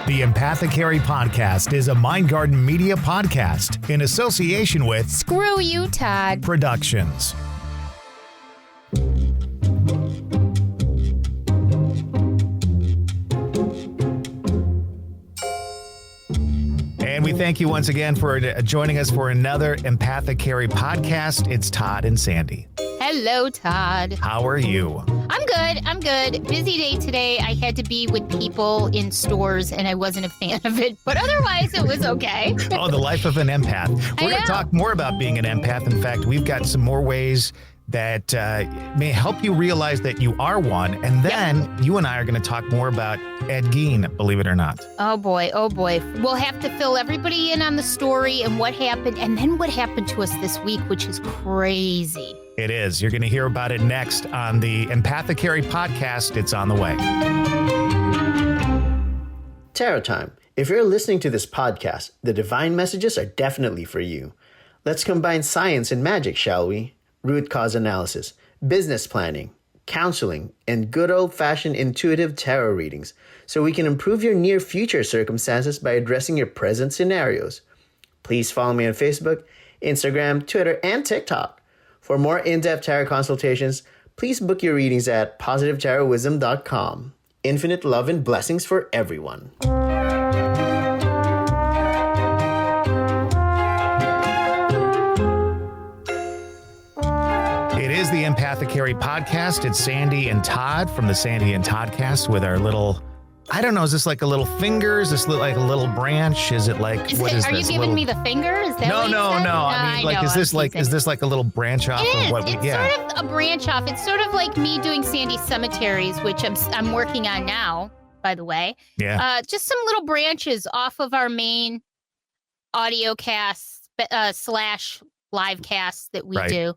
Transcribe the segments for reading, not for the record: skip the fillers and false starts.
The Empathecary Podcast is a Mindgarden Media podcast in association with Screw You, Todd Productions. And we thank you once again for joining us for another Empathecary Podcast. It's Todd and Sandy. Hello, Todd. How are you? I'm good. Busy day today. I had to be with people in stores, and I wasn't a fan of it. But otherwise, it was okay. Oh, the life of an empath. We're going to talk more about being an empath. In fact, we've got some more ways that may help you realize that you are one. And then you and I are going to talk more about Ed Gein, believe it or not. Oh, boy. We'll have to fill everybody in on the story and what happened, and then what happened to us this week, which is crazy. It is. You're going to hear about it next on the Empathecary Podcast. It's on the way. Tarot time. If you're listening to this podcast, the divine messages are definitely for you. Let's combine science and magic, shall we? Root cause analysis, business planning, counseling, and good old-fashioned intuitive tarot readings so we can improve your near future circumstances by addressing your present scenarios. Please follow me on Facebook, Instagram, Twitter, and TikTok. For more in-depth tarot consultations, please book your readings at positivetarotwisdom.com. Infinite love and blessings for everyone. It is the Empathecary Podcast. It's Sandy and Todd from the Sandy And Toddcast with our little, I don't know, is this like a little finger? Is this like a little branch? Is it like, Are you giving me the finger? Is that what you said? No. I mean, like, is this like a little branch off of what we, It's sort of a branch off. It's sort of like me doing Sandy CEMETERIES, which I'm working on now, by the way. Yeah. Just some little branches off of our main audio cast slash live cast that we do.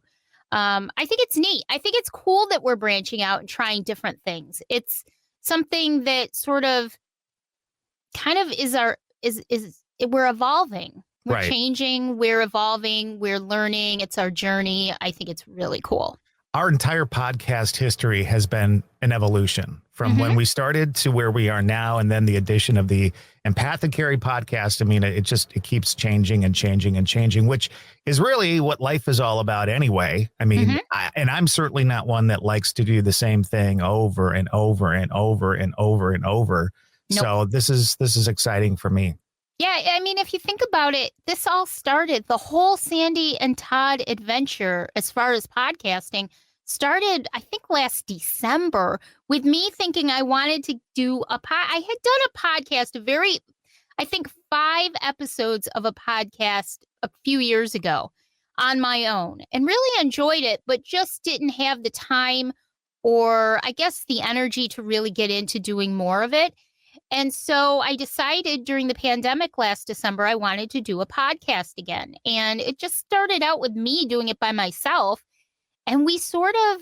I think it's neat. I think it's cool that we're branching out and trying different things. It's something that sort of kind of we're evolving. We're changing, we're evolving, we're learning. It's our journey. I think it's really cool. Our entire podcast history has been an evolution from when we started to where we are now. And then the addition of the Empathecary Podcast. I mean, it keeps changing and changing and changing, which is really what life is all about anyway. I mean, I'm certainly not one that likes to do the same thing over and over and over and over and over. Nope. So this is exciting for me. Yeah, I mean, if you think about it, this all started, the whole Sandy and Todd adventure as far as podcasting started, I think, last December with me thinking I wanted to do I had done a podcast, I think 5 episodes of a podcast a few years ago on my own and really enjoyed it, but just didn't have the time or I guess the energy to really get into doing more of it. And so I decided during the pandemic last December, I wanted to do a podcast again. And it just started out with me doing it by myself. And we sort of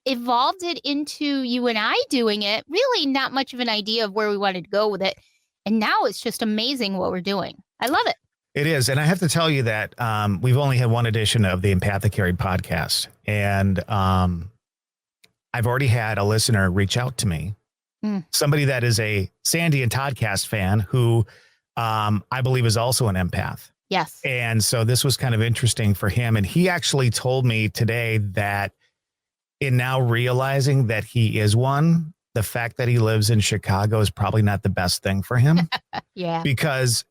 evolved it into you and I doing it. Really not much of an idea of where we wanted to go with it. And now it's just amazing what we're doing. I love it. It is. And I have to tell you that we've only had one edition of the Empathecary Podcast. And I've already had a listener reach out to me. Somebody that is a Sandy and Toddcast fan who I believe is also an empath. Yes. And so this was kind of interesting for him. And he actually told me today that in now realizing that he is one, the fact that he lives in Chicago is probably not the best thing for him. Yeah. Because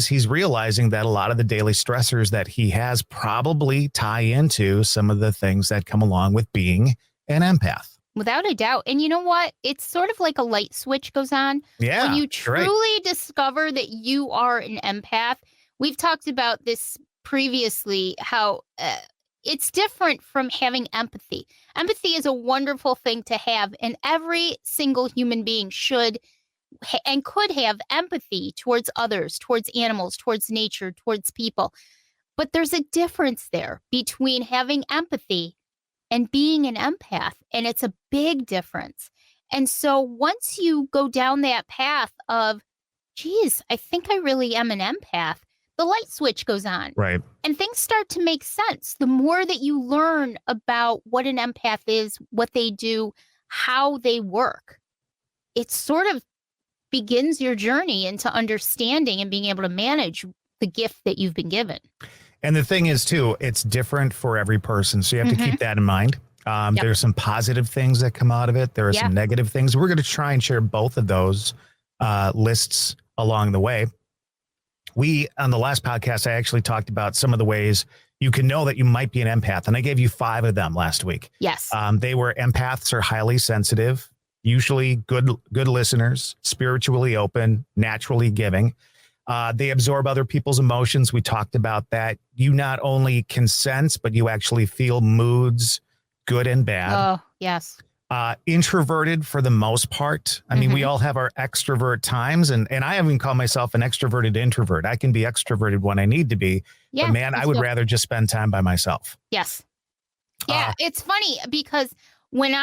he's realizing that a lot of the daily stressors that he has probably tie into some of the things that come along with being an empath. Without a doubt. And you know what? It's sort of like a light switch goes on. Yeah. When you truly discover that you are an empath. We've talked about this previously, how it's different from having empathy. Empathy is a wonderful thing to have. And every single human being should and could have empathy towards others, towards animals, towards nature, towards people. But there's a difference there between having empathy and being an empath. And it's a big difference. And so once you go down that path of, geez, I think I really am an empath, the light switch goes on. Right. And things start to make sense. The more that you learn about what an empath is, what they do, how they work, it sort of begins your journey into understanding and being able to manage the gift that you've been given. And the thing is, too, it's different for every person. So you have to keep that in mind. There's some positive things that come out of it. There are some negative things. We're going to try and share both of those lists along the way. On the last podcast, I actually talked about some of the ways you can know that you might be an empath. And I gave you 5 of them last week. Yes. They were: empaths are highly sensitive, usually good listeners, spiritually open, naturally giving. They absorb other people's emotions. We talked about that. You not only can sense, but you actually feel moods, good and bad. Oh, yes. Introverted for the most part. I mean, we all have our extrovert times, and I even call myself an extroverted introvert. I can be extroverted when I need to be, but man, I would rather just spend time by myself. Yes. Yeah, it's funny because when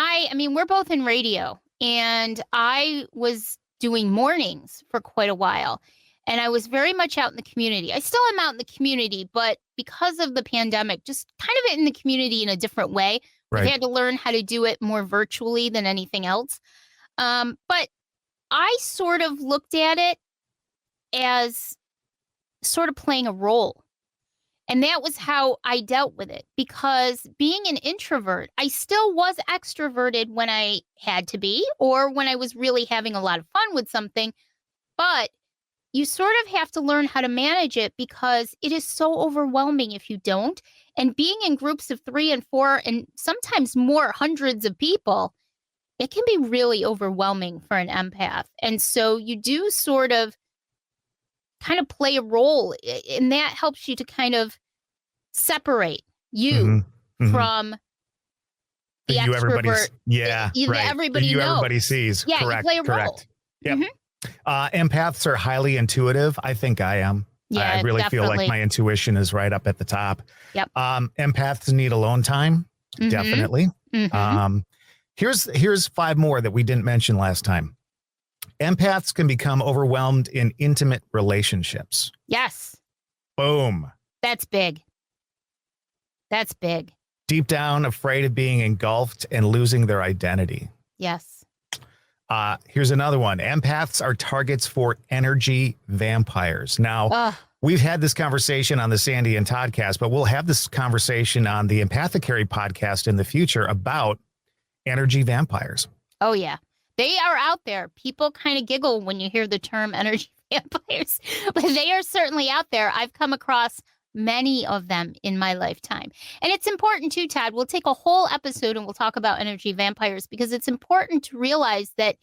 we're both in radio, and I was doing mornings for quite a while, and I was very much out in the community. I still am out in the community, but because of the pandemic, just kind of in the community in a different way. Right. I've had to learn how to do it more virtually than anything else. But I sort of looked at it as sort of playing a role. And that was how I dealt with it, because being an introvert, I still was extroverted when I had to be, or when I was really having a lot of fun with something. But you sort of have to learn how to manage it, because it is so overwhelming if you don't. And being in groups of 3 and 4 and sometimes more, hundreds of people, it can be really overwhelming for an empath. And so you do sort of kind of play a role, and that helps you to kind of separate you from the extrovert. Everybody sees. Yeah, correct, you play a role. Yep. Empaths are highly intuitive. I think I am. Yeah, I really feel like my intuition is right up at the top. Yep. Empaths need alone time. Definitely. Here's 5 more that we didn't mention last time. Empaths can become overwhelmed in intimate relationships. Yes. Boom. That's big. That's big. Deep down, afraid of being engulfed and losing their identity. Yes. Here's another one. Empaths are targets for energy vampires. Now, we've had this conversation on the Sandy and Toddcast, but we'll have this conversation on the Empathecary Podcast in the future about energy vampires. Oh, yeah. They are out there. People kind of giggle when you hear the term energy vampires, but they are certainly out there. I've come across many of them in my lifetime. And it's important too, Todd. We'll take a whole episode and we'll talk about energy vampires, because it's important to realize that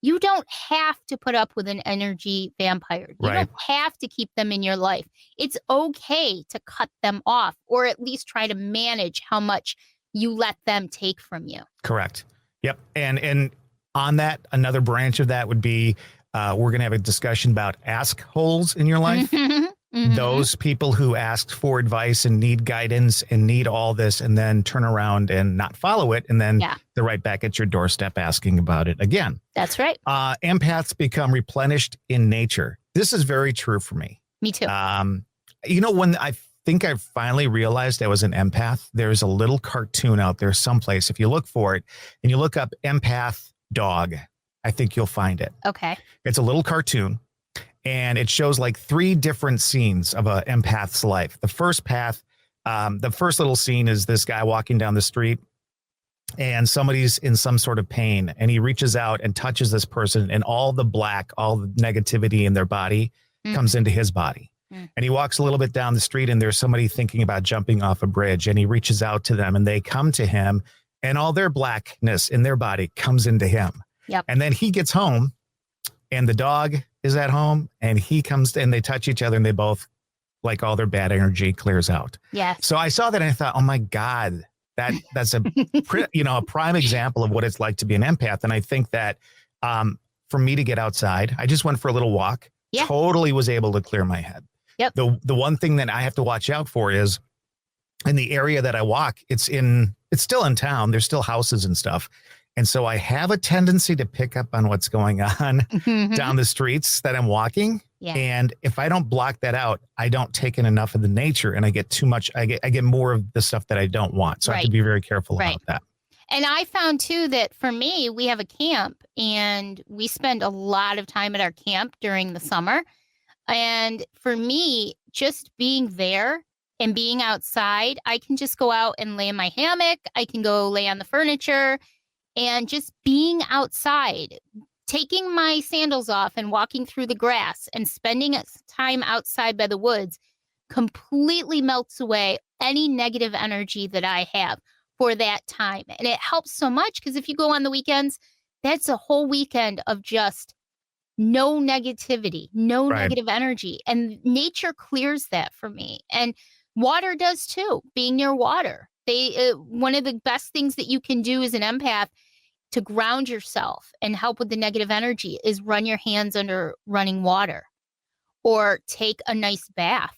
you don't have to put up with an energy vampire. You don't have to keep them in your life. It's okay to cut them off, or at least try to manage how much you let them take from you. Correct. Yep. And on that, another branch of that would be, we're going to have a discussion about ask holes in your life. Those people who ask for advice and need guidance and need all this, and then turn around and not follow it. And then they're right back at your doorstep asking about it again. That's right. Empaths become replenished in nature. This is very true for me. Me too. When I think I finally realized I was an empath, there's a little cartoon out there someplace. If you look for it and you look up empath dog, I think you'll find it. Okay. It's a little cartoon. And it shows like 3 different scenes of an empath's life. The first little scene is this guy walking down the street, and somebody's in some sort of pain, and he reaches out and touches this person, and all the negativity in their body comes into his body. And he walks a little bit down the street, and there's somebody thinking about jumping off a bridge, and he reaches out to them, and they come to him, and all their blackness in their body comes into him. Yep. And then he gets home, and the dog is at home, and he comes and they touch each other, and they both, like, all their bad energy clears out. Yeah. So I saw that and I thought, oh my God, that's a prime example of what it's like to be an empath. And I think that for me to get outside, I just went for a little walk. Yeah. Totally was able to clear my head. Yep. The one thing that I have to watch out for is, in the area that I walk, it's still in town. There's still houses and stuff. And so I have a tendency to pick up on what's going on down the streets that I'm walking. Yeah. And if I don't block that out, I don't take in enough of the nature, and I get too much. I get more of the stuff that I don't want. So I have to be very careful about that. And I found too that for me, we have a camp and we spend a lot of time at our camp during the summer. And for me, just being there and being outside, I can just go out and lay in my hammock. I can go lay on the furniture and just being outside, taking my sandals off and walking through the grass and spending time outside by the woods completely melts away any negative energy that I have for that time. And it helps so much because if you go on the weekends, that's a whole weekend of just no negativity, no negative energy. And nature clears that for me. And water does too, being near water. One of the best things that you can do as an empath to ground yourself and help with the negative energy is run your hands under running water or take a nice bath.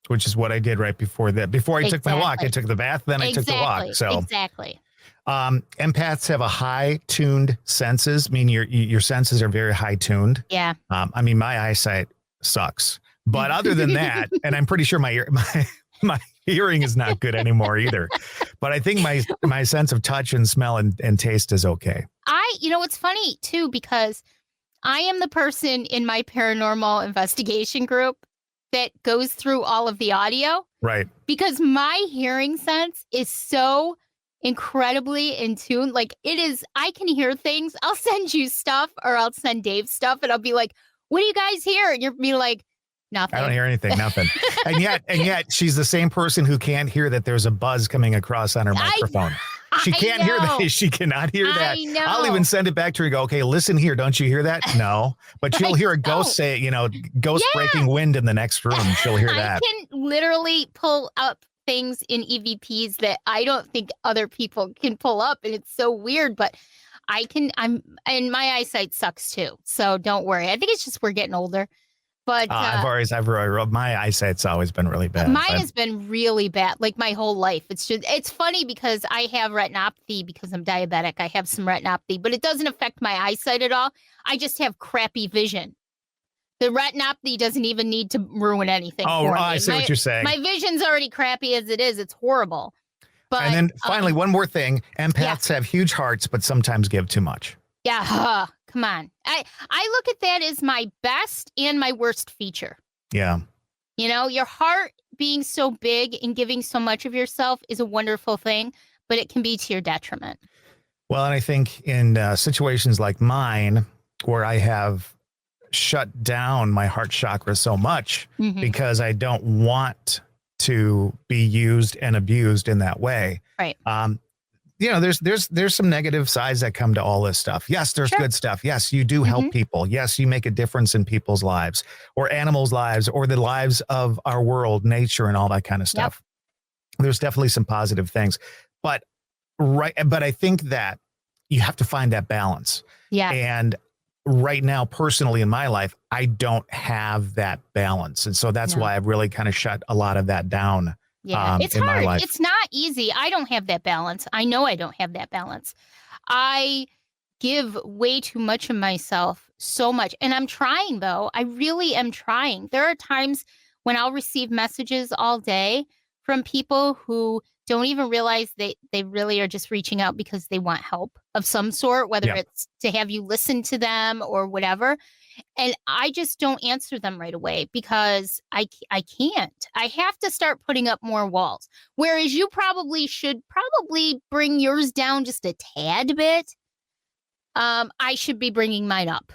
Which is what I did right before that. Before I took my walk, I took the bath, then I took the walk. So exactly. Empaths have a high tuned senses. I mean, your senses are very high tuned. Yeah. I mean, my eyesight sucks, but other than that, and I'm pretty sure my hearing is not good anymore either. But I think my sense of touch and smell and taste is okay. It's funny too, because I am the person in my paranormal investigation group that goes through all of the audio. Right. Because my hearing sense is so incredibly in tune. Like it is, I can hear things. I'll send you stuff or I'll send Dave stuff and I'll be like, what do you guys hear? And you'll be like, nothing. I don't hear anything, nothing. and yet she's the same person who can't hear that there's a buzz coming across on her microphone. She can't hear that. She cannot hear that. I know. I'll even send it back to her and go, okay, listen here. Don't you hear that? No. But you'll hear a ghost say, ghost breaking wind in the next room. She'll hear that. I can literally pull up things in EVPs that I don't think other people can pull up. And it's so weird, but and my eyesight sucks too. So don't worry. I think it's just we're getting older. But my eyesight's always been really bad. Mine has been really bad, like my whole life. It's funny because I have retinopathy because I'm diabetic. I have some retinopathy, but it doesn't affect my eyesight at all. I just have crappy vision. The retinopathy doesn't even need to ruin anything. Oh, for me. I see what you're saying. My vision's already crappy as it is. It's horrible. But, and then finally, one more thing. Empaths have huge hearts, but sometimes give too much. Yeah. Come on. I look at that as my best and my worst feature. Yeah. Your heart being so big and giving so much of yourself is a wonderful thing, but it can be to your detriment. Well, and I think in situations like mine, where I have shut down my heart chakra so much because I don't want to be used and abused in that way. Right. There's some negative sides that come to all this stuff. Yes, there's good stuff. Yes, you do help people. Yes, you make a difference in people's lives or animals' lives or the lives of our world, nature, and all that kind of stuff. Yep. There's definitely some positive things, but I think that you have to find that balance. Yeah. And right now, personally in my life, I don't have that balance. And so that's why I've really kind of shut a lot of that down. Yeah, it's hard. It's not easy. I don't have that balance. I know I don't have that balance. I give way too much of myself, so much. And I'm trying, though. I really am trying. There are times when I'll receive messages all day from people who don't even realize they really are just reaching out because they want help of some sort, whether it's to have you listen to them or whatever. And I just don't answer them right away because I can't. I have to start putting up more walls. Whereas you should bring yours down just a tad bit. I should be bringing mine up.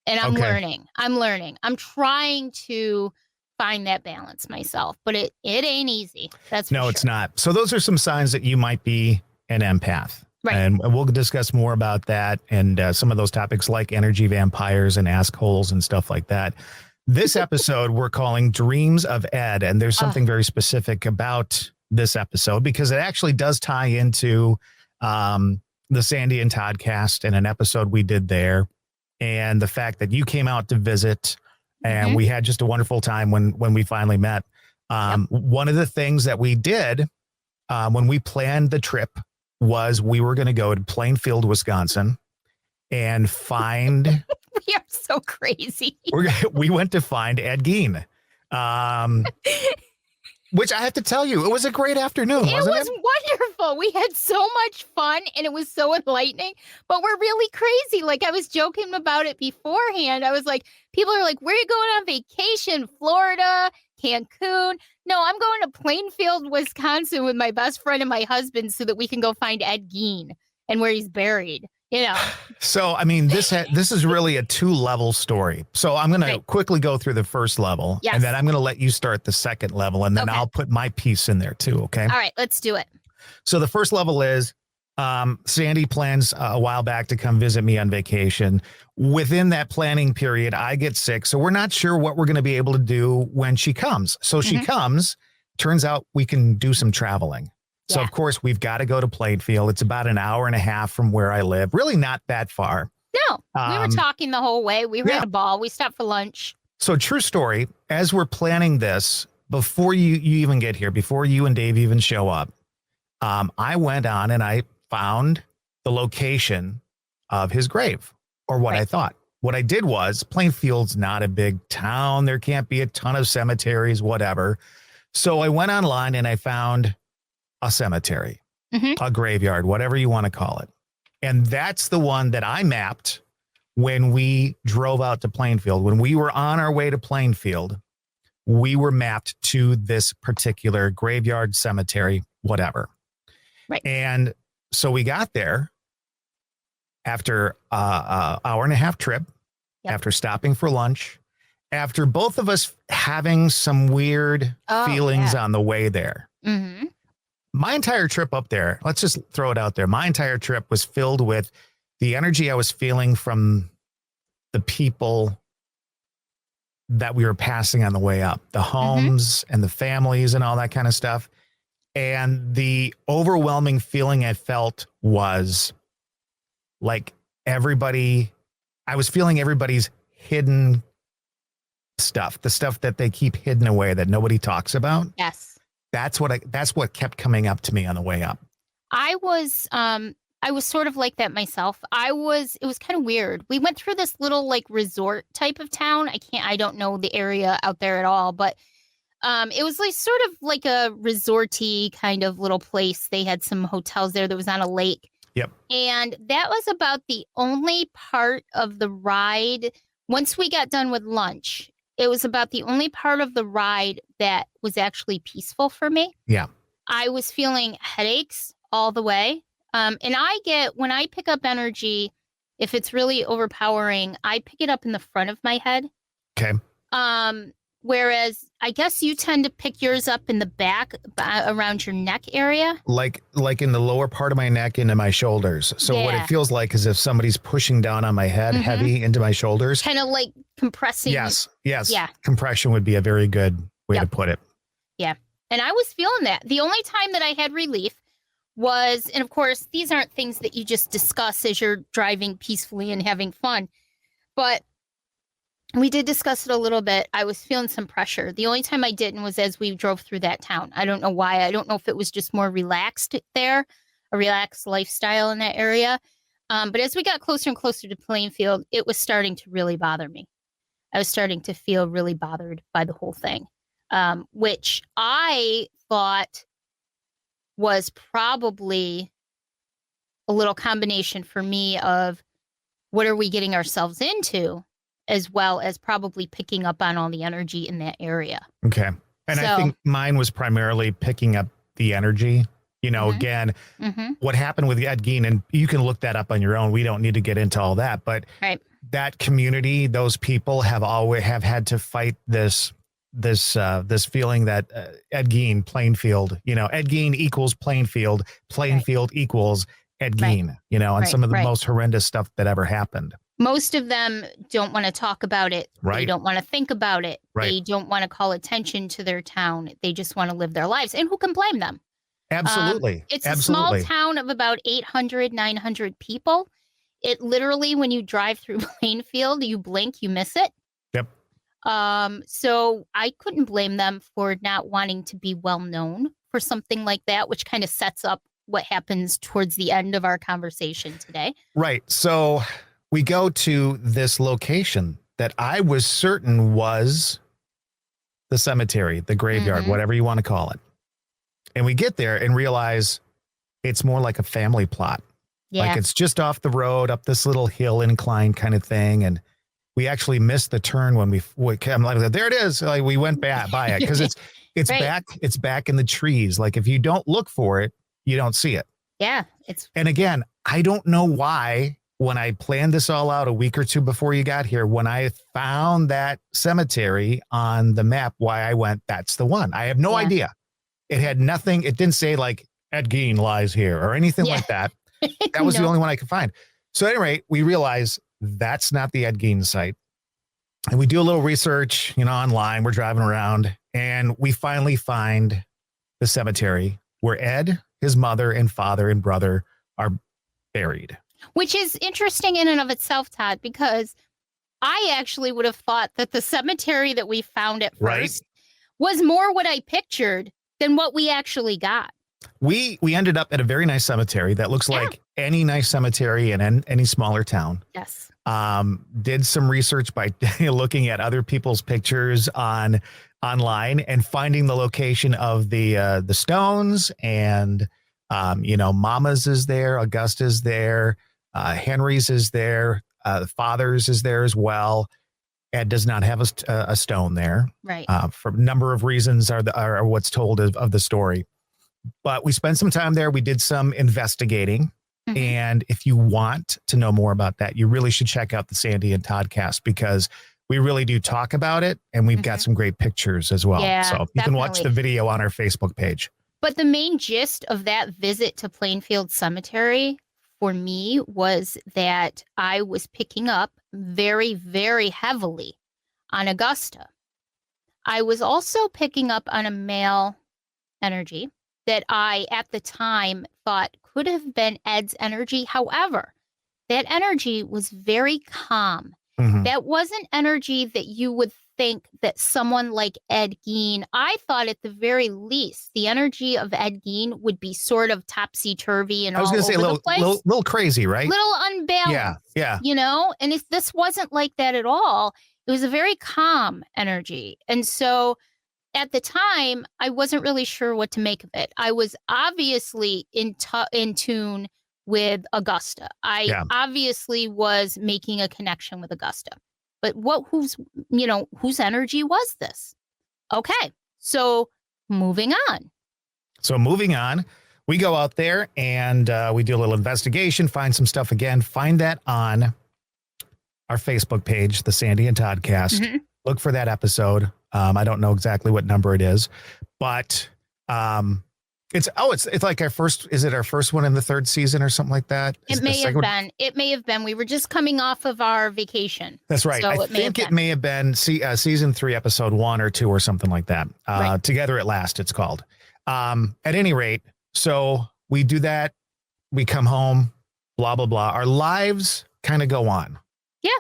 And I'm learning. I'm trying to find that balance myself, but it ain't easy. That's for sure. It's not. So those are some signs that you might be an empath. Right. And we'll discuss more about that and some of those topics like energy vampires and assholes and stuff like that. This episode we're calling Dreams of Ed. And there's something very specific about this episode because it actually does tie into the Sandy and Toddcast and an episode we did there. And the fact that you came out to visit and we had just a wonderful time when we finally met. One of the things that we did when we planned the trip was we were going to go to Plainfield, Wisconsin and find. We are so crazy. We went to find Ed Gein. Which I have to tell you, it was a great afternoon, wasn't it? It was wonderful. We had so much fun and it was so enlightening, but we're really crazy. Like I was joking about it beforehand. I was like, people are like, where are you going on vacation? Florida, Cancun. No, I'm going to Plainfield, Wisconsin with my best friend and my husband so that we can go find Ed Gein and where he's buried. You know. So, I mean, this is really a 2-level story. So I'm going to quickly go through the first level, and then I'm going to let you start the second level, and then I'll put my piece in there too, okay? All right, let's do it. So the first level is Sandy plans a while back to come visit me on vacation. Within that planning period, I get sick, so we're not sure what we're going to be able to do when she comes. So she comes, turns out we can do some traveling. So, of course, we've got to go to Plainfield. It's about an hour and a half from where I live. Really not that far. No, we were talking the whole way. We were at a ball. We stopped for lunch. So true story. As we're planning this, before you even get here, before you and Dave even show up, I went on and I found the location of his grave, or what I thought. What I did was, Plainfield's not a big town. There can't be a ton of cemeteries, whatever. So I went online and I found a cemetery, a graveyard, whatever you want to call it. And that's the one that I mapped when we drove out to Plainfield. When we were on our way to Plainfield, we were mapped to this particular graveyard, cemetery, whatever. Right. And so we got there after an hour and a half trip, after stopping for lunch, after both of us having some weird feelings on the way there. Mm-hmm. My entire trip up there, let's just throw it out there. My entire trip was filled with the energy I was feeling from the people that we were passing on the way up, the homes and the families and all that kind of stuff. And the overwhelming feeling I felt was like I was feeling everybody's hidden stuff, the stuff that they keep hidden away that nobody talks about. Yes. That's what kept coming up to me on the way up. I was sort of like that myself. It was kind of weird. We went through this little like resort type of town. I don't know the area out there at all, but it was like sort of like a resorty kind of little place. They had some hotels there that was on a lake. Yep. And that was about the only part of the ride. Once we got done with lunch, it was about the only part of the ride that was actually peaceful for me. Yeah. I was feeling headaches all the way. And when I pick up energy, if it's really overpowering, I pick it up in the front of my head. Okay. Whereas I guess you tend to pick yours up in the back around your neck area. Like in the lower part of my neck into my shoulders. So what it feels like is if somebody's pushing down on my head heavy into my shoulders. Kind of like compressing. Yes. Yeah. Compression would be a very good way to put it. Yeah. And I was feeling that. The only time that I had relief was, and of course, these aren't things that you just discuss as you're driving peacefully and having fun, but we did discuss it a little bit. I was feeling some pressure. The only time I didn't was as we drove through that town. I don't know why. I don't know if it was just more relaxed there, a relaxed lifestyle in that area. But as we got closer and closer to Plainfield, it was starting to really bother me. I was starting to feel really bothered by the whole thing, which I thought was probably a little combination for me of what are we getting ourselves into, as well as probably picking up on all the energy in that area. Okay. And I think mine was primarily picking up the energy. You know, again, what happened with Ed Gein, and you can look that up on your own. We don't need to get into all that, but that community, those people have had to fight this feeling that Ed Gein, Plainfield, Ed Gein equals Plainfield equals Ed Gein, and some of the most horrendous stuff that ever happened. Most of them don't want to talk about it. Right. They don't want to think about it. Right. They don't want to call attention to their town. They just want to live their lives. And who can blame them? Absolutely. It's a small town of about 800, 900 people. It literally, when you drive through Plainfield, you blink, you miss it. Yep. So I couldn't blame them for not wanting to be well known for something like that, which kind of sets up what happens towards the end of our conversation today. Right. So we go to this location that I was certain was the cemetery, the graveyard, whatever you want to call it. And we get there and realize it's more like a family plot. Yeah. Like it's just off the road, up this little hill incline kind of thing. And we actually missed the turn when I'm like, there it is. Like we went by it because it's Right. it's back in the trees. Like if you don't look for it, you don't see it. Yeah. And again, I don't know why when I planned this all out a week or two before you got here, when I found that cemetery on the map, why I went, that's the one. I have no idea. It had nothing. It didn't say like Ed Gein lies here or anything like that. That was the only one I could find. So at any rate, we realize that's not the Ed Gein site. And we do a little research, online. We're driving around and we finally find the cemetery where Ed, his mother and father and brother are buried. Which is interesting in and of itself, Todd, because I actually would have thought that the cemetery that we found at first was more what I pictured than what we actually got. We ended up at a very nice cemetery that looks like any nice cemetery in any smaller town. Yes. Did some research by looking at other people's pictures online and finding the location of the stones and Mama's is there, Augusta's there, Henry's is there, Father's is there as well. Ed does not have a stone there, right? For a number of reasons are what's told of the story. But we spent some time there. We did some investigating. And if you want to know more about that, you really should check out the Sandy and Toddcast because we really do talk about it. And we've got some great pictures as well. Yeah, so you can watch the video on our Facebook page. But the main gist of that visit to Plainfield Cemetery for me was that I was picking up very, very heavily on Augusta. I was also picking up on a male energy that I, at the time, thought could have been Ed's energy. However, that energy was very calm. That wasn't energy that you would think that someone like Ed Gein, I thought at the very least, the energy of Ed Gein would be sort of topsy-turvy and all over the place. I was going to say a little crazy, right? Little unbalanced. Yeah. And this wasn't like that at all. It was a very calm energy. And so at the time, I wasn't really sure what to make of it. I was obviously in tune with Augusta. I obviously was making a connection with Augusta. But whose energy was this? Okay, so moving on. We go out there and we do a little investigation, find some stuff again, find that on our Facebook page, the Sandy and Toddcast. Look for that episode. I don't know exactly what number it is, but it's like our first one in the third season or something like that? It may have been. We were just coming off of our vacation. That's right. So I think it may have been season 3, episode 1 or 2 or something like that. Together at Last, it's called. At any rate, so we do that. We come home, blah, blah, blah. Our lives kind of go on. Yeah.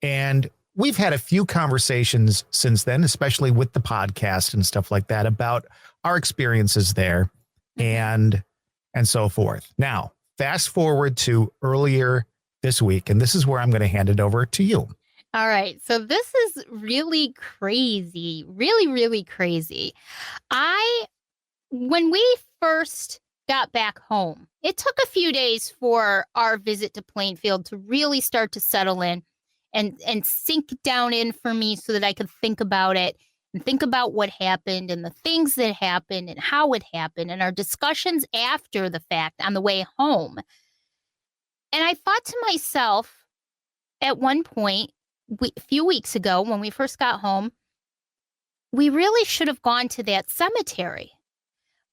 And we've had a few conversations since then, especially with the podcast and stuff like that, about our experiences there and so forth. Now, fast forward to earlier this week, and this is where I'm going to hand it over to you. All right. So this is really crazy, really, really crazy. When we first got back home, it took a few days for our visit to Plainfield to really start to settle in and sink down in for me so that I could think about it and think about what happened and the things that happened and how it happened and our discussions after the fact on the way home. And I thought to myself at one point, a few weeks ago when we first got home, we really should have gone to that cemetery.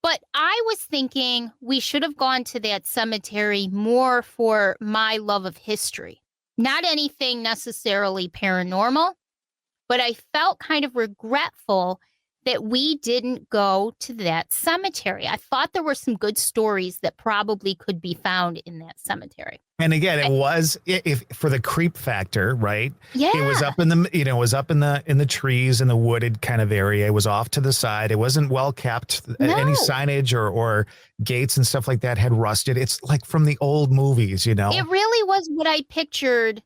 But I was thinking we should have gone to that cemetery more for my love of history. Not anything necessarily paranormal, but I felt kind of regretful that we didn't go to that cemetery. I thought there were some good stories that probably could be found in that cemetery. And again, it was for the creep factor, right? Yeah. It was up in the trees in the wooded kind of area. It was off to the side. It wasn't well kept. No. Any signage or gates and stuff like that had rusted. It's like from the old movies, It really was what I pictured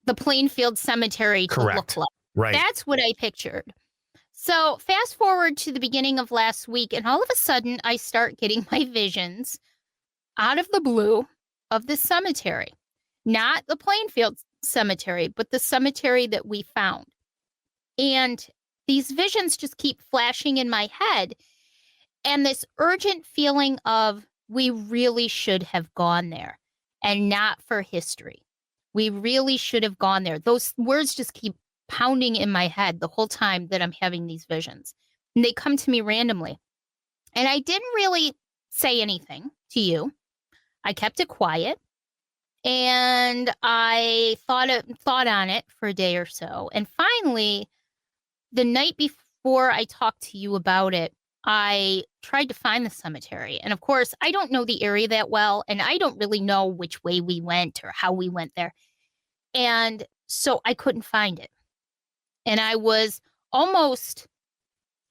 the Plainfield Cemetery to look like. Right. That's what I pictured. So fast forward to the beginning of last week, and all of a sudden I start getting my visions out of the blue of the cemetery. Not the Plainfield Cemetery, but the cemetery that we found. And these visions just keep flashing in my head. And this urgent feeling of we really should have gone there and not for history. We really should have gone there. Those words just keep pounding in my head the whole time that I'm having these visions. And they come to me randomly. And I didn't really say anything to you. I kept it quiet. And I thought on it for a day or so. And finally, the night before I talked to you about it, I tried to find the cemetery. And of course, I don't know the area that well, and I don't really know which way we went or how we went there. And so I couldn't find it. And I was almost,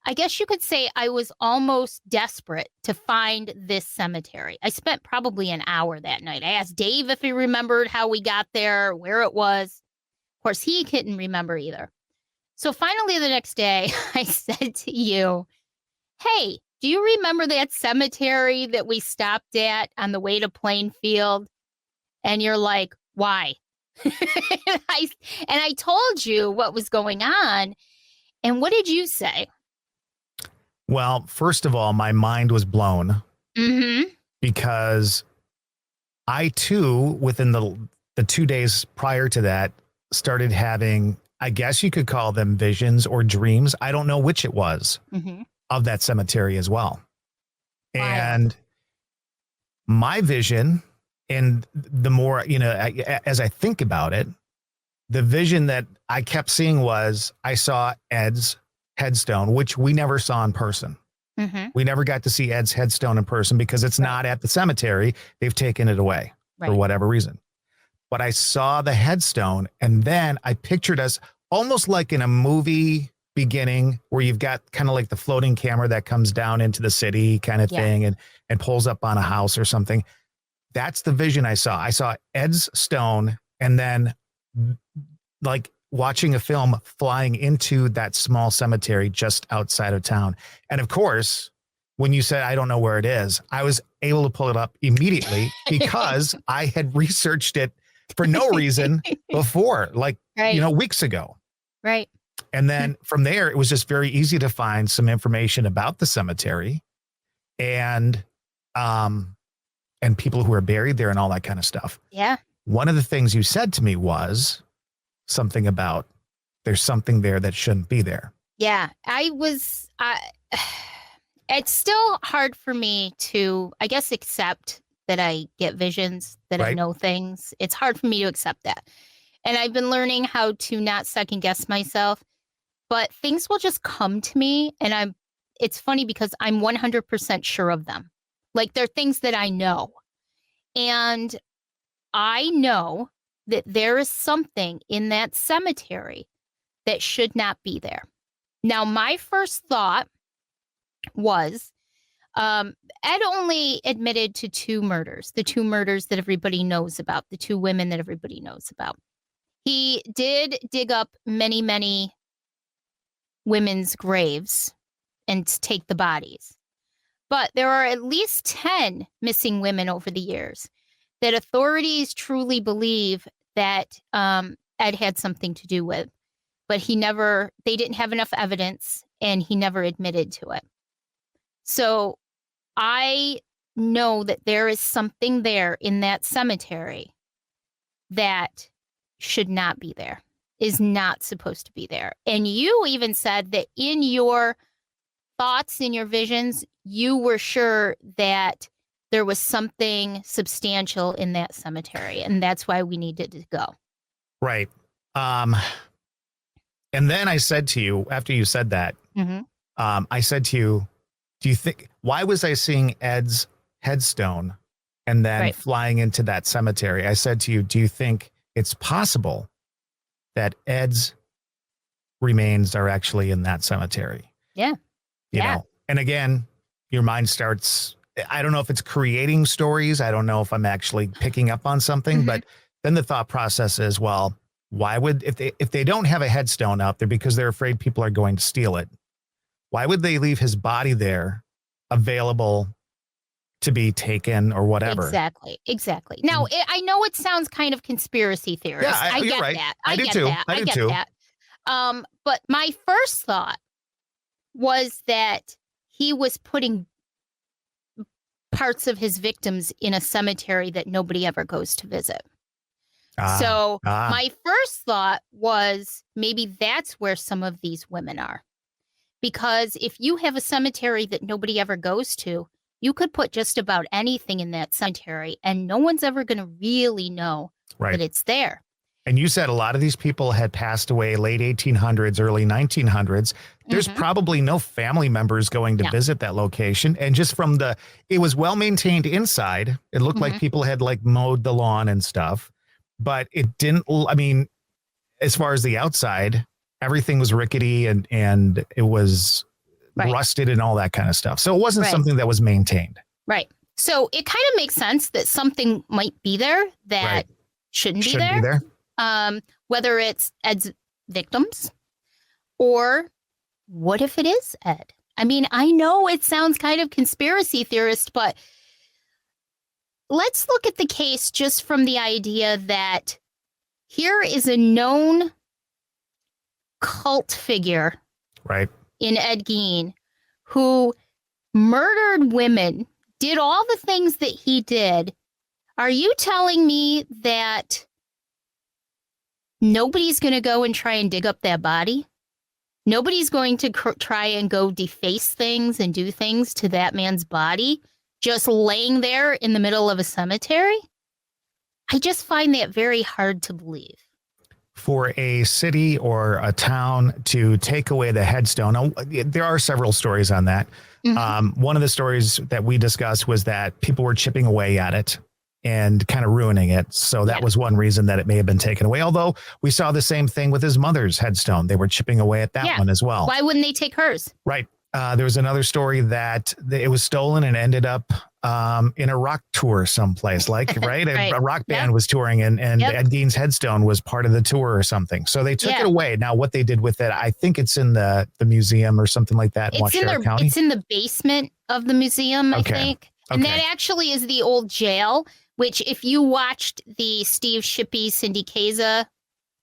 I guess you could say I was almost desperate to find this cemetery. I spent probably an hour that night. I asked Dave if he remembered how we got there, where it was. Of course, he couldn't remember either. So finally the next day, I said to you, hey, do you remember that cemetery that we stopped at on the way to Plainfield? And you're like, why? and I told you what was going on. And what did you say? Well, first of all, my mind was blown because I too, within the 2 days prior to that, started having, I guess you could call them visions or dreams. I don't know which it was of that cemetery as well. Wow. And my vision, and the more, as I think about it, the vision that I kept seeing was I saw Ed's headstone, which we never saw in person. We never got to see Ed's headstone in person because it's not at the cemetery. They've taken it away for whatever reason. But I saw the headstone, and then I pictured us almost like in a movie beginning where you've got kind of like the floating camera that comes down into the city kind of thing and pulls up on a house or something. That's the vision I saw. I saw Ed's stone, and then like watching a film flying into that small cemetery just outside of town. And of course, when you said, I don't know where it is, I was able to pull it up immediately because I had researched it for no reason before, like, weeks ago. Right. And then from there, it was just very easy to find some information about the cemetery and people who are buried there and all that kind of stuff. Yeah. One of the things you said to me was something about there's something there that shouldn't be there. Yeah. It's still hard for me to, I guess, accept that I get visions, that I know things. It's hard for me to accept that. And I've been learning how to not second guess myself, but things will just come to me. And it's funny because I'm 100% sure of them. Like they're things that I know. And I know that there is something in that cemetery that should not be there. Now, my first thought was, Ed only admitted to 2 murders, the 2 murders that everybody knows about, the 2 women that everybody knows about. He did dig up many, many women's graves and take the bodies. But there are at least 10 missing women over the years that authorities truly believe that Ed had something to do with. But they didn't have enough evidence, and he never admitted to it. So I know that there is something there in that cemetery that should not be there, is not supposed to be there. And you even said that in your thoughts, in your visions, you were sure that there was something substantial in that cemetery, and that's why we needed to go. Right. And then I said to you, after you said that, I said to you, why was I seeing Ed's headstone and then flying into that cemetery? I said to you, do you think it's possible that Ed's remains are actually in that cemetery? Yeah. You know, and again, your mind starts, I don't know if it's creating stories. I don't know if I'm actually picking up on something, but then the thought process is, well, why would, if they don't have a headstone out there because they're afraid people are going to steal it, Why would they leave his body there available to be taken or whatever? Exactly. Now, I know it sounds kind of conspiracy theorist. Yeah, I get right. that. I do get too. that. I do get too. that. But my first thought was that he was putting parts of his victims in a cemetery that nobody ever goes to visit. My first thought was maybe that's where some of these women are. Because if you have a cemetery that nobody ever goes to, you could put just about anything in that cemetery and no one's ever going to really know that it's there. And you said a lot of these people had passed away late 1800s, early 1900s. There's probably no family members going to visit that location. And just from it was well maintained inside. It looked like people had like mowed the lawn and stuff, but it didn't. I mean, as far as the outside, everything was rickety and it was rusted and all that kind of stuff. So it wasn't something that was maintained. Right. So it kind of makes sense that something might be there that shouldn't be there. Whether it's Ed's victims or what if it is Ed? I mean, I know it sounds kind of conspiracy theorist, but let's look at the case just from the idea that here is a known cult figure in Ed Gein who murdered women, did all the things that he did. Are you telling me that nobody's going to go and try and dig up that body? Nobody's going to try and go deface things and do things to that man's body just laying there in the middle of a cemetery? I just find that very hard to believe. For a city or a town to take away the headstone, there are several stories on that. One of the stories that we discussed was that people were chipping away at it and kind of ruining it. So that was one reason that it may have been taken away. Although we saw the same thing with his mother's headstone. They were chipping away at that one as well. Why wouldn't they take hers? Right. There was another story that it was stolen and ended up in a rock tour someplace, like, A rock band was touring and Ed Gein's headstone was part of the tour or something. So they took it away. Now, what they did with it, I think it's in the museum or something like that in Washoe County. It's in the basement of the museum, I think. And that actually is the old jail, which if you watched the Steve Shippey, Cindy Kaza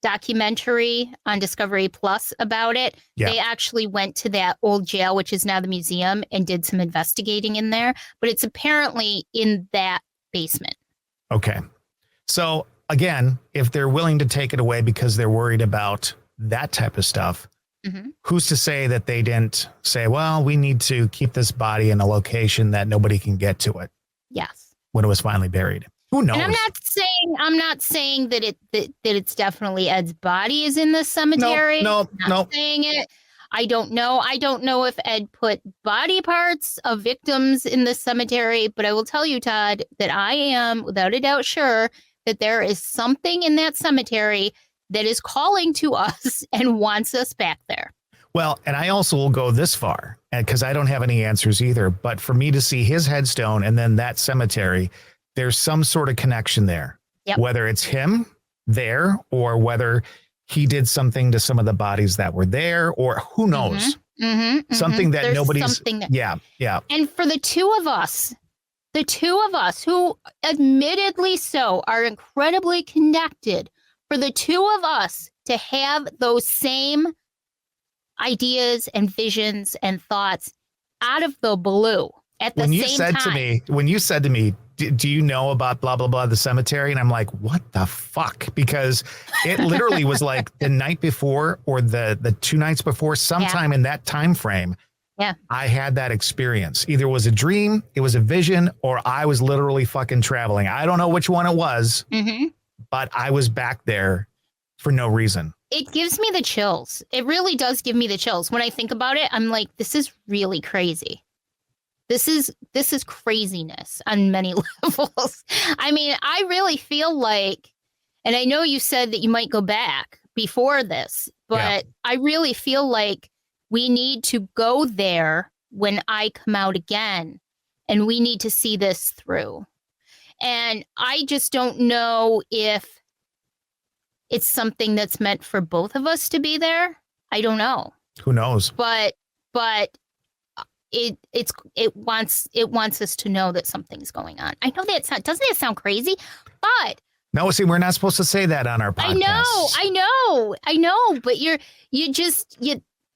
documentary on Discovery Plus about it, they actually went to that old jail, which is now the museum, and did some investigating in there. But it's apparently in that basement. Okay. So again, if they're willing to take it away because they're worried about that type of stuff, who's to say that they didn't say, well, we need to keep this body in a location that nobody can get to it? Yes. When it was finally buried. Who knows? And I'm not saying that it's definitely Ed's body is in the cemetery. No. Saying it. I don't know. I don't know if Ed put body parts of victims in the cemetery, but I will tell you, Todd, that I am without a doubt sure that there is something in that cemetery that is calling to us and wants us back there. Well, and I also will go this far, because I don't have any answers either, but for me to see his headstone and then that cemetery, there's some sort of connection there, whether it's him there or whether he did something to some of the bodies that were there, or who knows, something that there's nobody's. Yeah. And for the two of us who admittedly so are incredibly connected, for the two of us to have those same ideas and visions and thoughts out of the blue at the same time. When you said to me, do you know about blah, blah, blah, the cemetery? And I'm like, what the fuck? Because it literally was like the night before or the 2 nights before, sometime in that time frame. Yeah. I had that experience. Either it was a dream, it was a vision, or I was literally fucking traveling. I don't know which one it was, but I was back there for no reason. It gives me the chills. It really does give me the chills. When I think about it, I'm like, this is really crazy. This is craziness on many levels. I mean, I really feel like, and I know you said that you might go back before this, but I really feel like we need to go there when I come out again, and we need to see this through. And I just don't know if it's something that's meant for both of us to be there. I don't know. Who knows? But it wants us to know that something's going on. I know doesn't that sound crazy? But no, see, we're not supposed to say that on our podcast. I know, but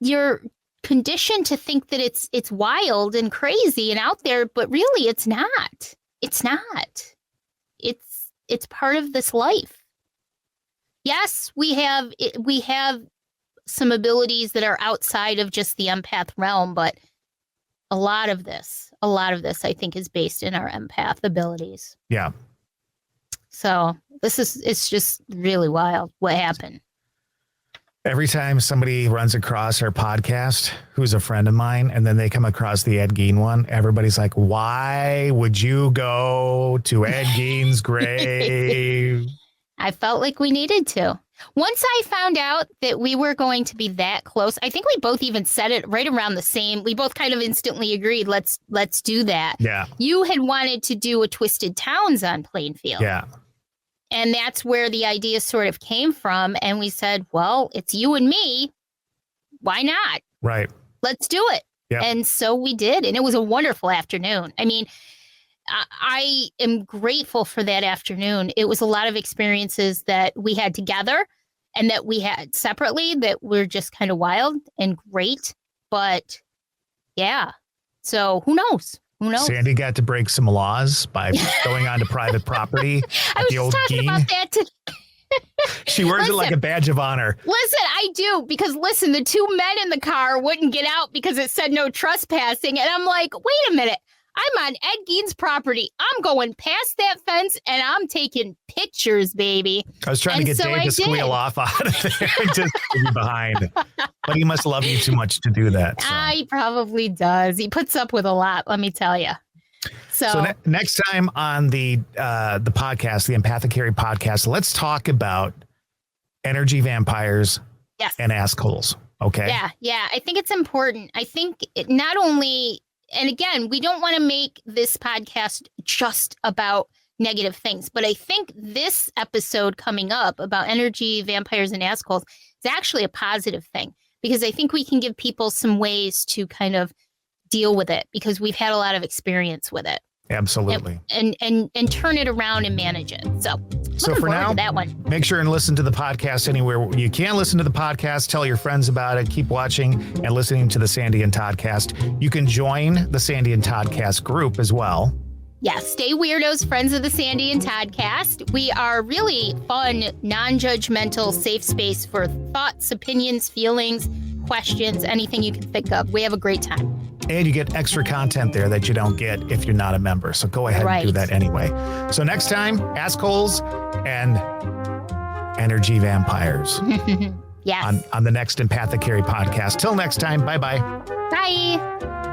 you're conditioned to think that it's wild and crazy and out there, but really it's not. It's not. It's part of this life. Yes, we have some abilities that are outside of just the empath realm, but a lot of this I think is based in our empath abilities. Yeah. So it's just really wild what happened. Every time somebody runs across our podcast, who's a friend of mine, and then they come across the Ed Gein one, everybody's like, why would you go to Ed Gein's grave? I felt like we needed to. Once I found out that we were going to be that close, I think we both even said it right around the same. We both kind of instantly agreed, let's do that. Yeah. You had wanted to do a Twisted Towns on Plainfield. Yeah. And that's where the idea sort of came from. And we said, well, it's you and me. Why not? Right. Let's do it. Yep. And so we did. And it was a wonderful afternoon. I mean, I am grateful for that afternoon. It was a lot of experiences that we had together and that we had separately that were just kind of wild and great. But yeah, so who knows? Who knows? Sandy got to break some laws by going onto private property. I was just talking about that today. She wears it like a badge of honor. Listen, I do. Because listen, the two men in the car wouldn't get out because it said no trespassing. And I'm like, wait a minute. I'm on Ed Gein's property. I'm going past that fence and I'm taking pictures, baby. I was trying to get Dave to squeal off out of there and just be behind. But he must love you too much to do that. So. He probably does. He puts up with a lot, let me tell you. So next time on the podcast, the Empathecary Podcast, let's talk about energy vampires and assholes. Okay. Yeah. I think it's important. I think it not only... And again, we don't want to make this podcast just about negative things, but I think this episode coming up about energy, vampires, and assholes is actually a positive thing because I think we can give people some ways to kind of deal with it because we've had a lot of experience with it. Absolutely. And turn it around and manage it. So for now, that one. Make sure and listen to the podcast anywhere you can listen to the podcast. Tell your friends about it. Keep watching and listening to the Sandy and Toddcast. You can join the Sandy and Toddcast group as well. Yeah, stay weirdos, friends of the Sandy and Toddcast. We are really fun, non-judgmental, safe space for thoughts, opinions, feelings, questions, anything you can think of. We have a great time. And you get extra content there that you don't get if you're not a member. So go ahead and do that anyway. So next time, assholes and energy vampires. Yes. On the next Empathecary podcast. Till next time, bye-bye. Bye.